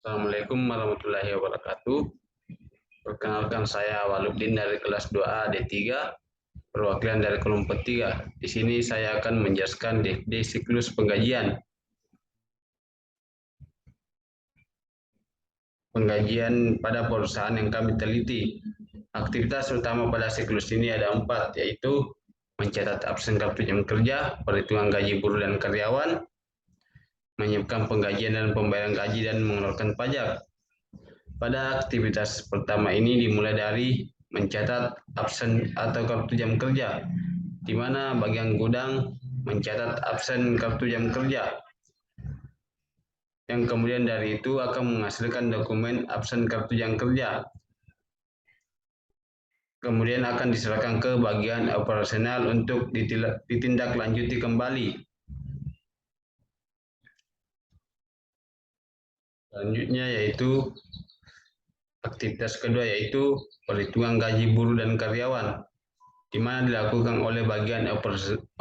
Assalamualaikum warahmatullahi wabarakatuh. Perkenalkan saya Waluddin dari kelas 2A D3, perwakilan dari kelompok 3. Di sini saya akan menjelaskan DFD siklus penggajian. Penggajian pada perusahaan yang kami teliti. Aktivitas utama pada siklus ini ada 4, yaitu mencatat absen kartu jam kerja, perhitungan gaji buruh dan karyawan, menyiapkan penggajian dan pembayaran gaji, dan mengeluarkan pajak. Pada aktivitas pertama ini dimulai dari mencatat absen atau kartu jam kerja, di mana bagian gudang mencatat absen kartu jam kerja, yang kemudian dari itu akan menghasilkan dokumen absen kartu jam kerja. Kemudian akan diserahkan ke bagian operasional untuk ditindaklanjuti kembali. Selanjutnya yaitu aktivitas kedua, yaitu perhitungan gaji buruh dan karyawan, di mana dilakukan oleh bagian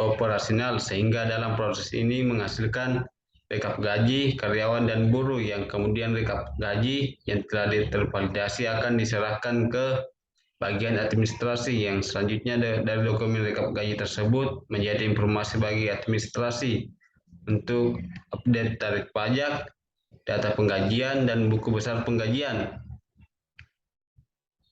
operasional, sehingga dalam proses ini menghasilkan rekap gaji karyawan dan buruh, yang kemudian rekap gaji yang telah tervalidasi akan diserahkan ke bagian administrasi, yang selanjutnya dari dokumen rekap gaji tersebut menjadi informasi bagi administrasi untuk update tarif pajak, data penggajian, dan buku besar penggajian.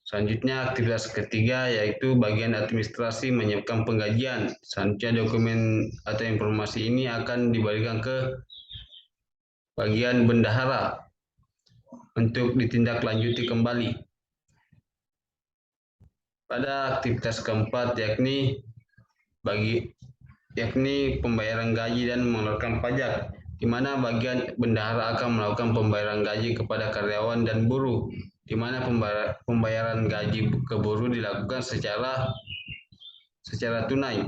Selanjutnya aktivitas ketiga yaitu bagian administrasi menyiapkan penggajian. Selanjutnya dokumen atau informasi ini akan dibalikan ke bagian bendahara untuk ditindaklanjuti kembali. Pada aktivitas keempat yakni pembayaran gaji dan mengeluarkan pajak, di mana bagian bendahara akan melakukan pembayaran gaji kepada karyawan dan buruh, di mana pembayaran gaji ke buruh dilakukan secara tunai,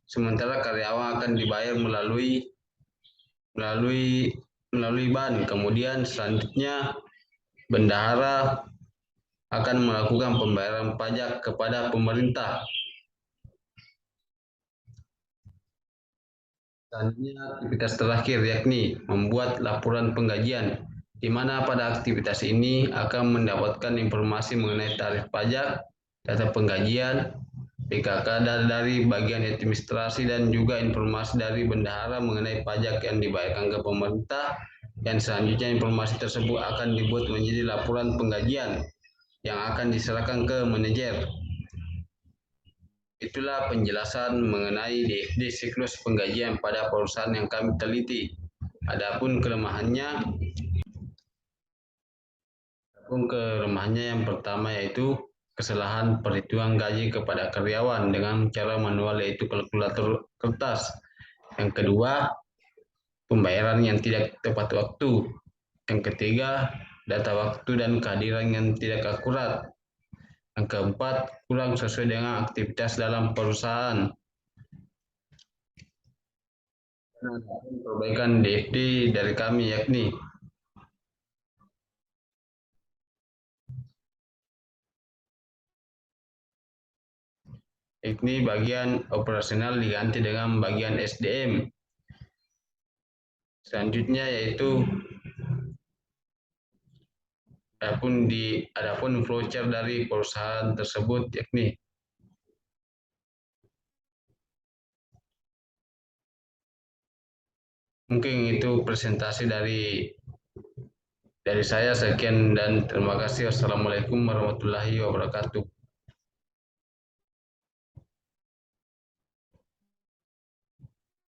sementara karyawan akan dibayar melalui ban. Kemudian selanjutnya bendahara akan melakukan pembayaran pajak kepada pemerintah. Selanjutnya aktivitas terakhir yakni membuat laporan penggajian, di mana pada aktivitas ini akan mendapatkan informasi mengenai tarif pajak, data penggajian, PKK dari bagian administrasi, dan juga informasi dari bendahara mengenai pajak yang dibayarkan ke pemerintah, dan selanjutnya informasi tersebut akan dibuat menjadi laporan penggajian yang akan diserahkan ke manajer. Itulah penjelasan mengenai DFD siklus penggajian pada perusahaan yang kami teliti. Adapun kelemahannya yang pertama yaitu kesalahan perhitungan gaji kepada karyawan dengan cara manual, yaitu kalkulator kertas. Yang kedua, pembayaran yang tidak tepat waktu. Yang ketiga, data waktu dan kehadiran yang tidak akurat. Yang keempat, kurang sesuai dengan aktivitas dalam perusahaan. Perbaikan DFD dari kami yakni bagian operasional diganti dengan bagian SDM. Selanjutnya yaitu adapun flowchart dari perusahaan tersebut yakni mungkin itu presentasi dari saya. Sekian dan terima kasih. Wassalamualaikum warahmatullahi wabarakatuh.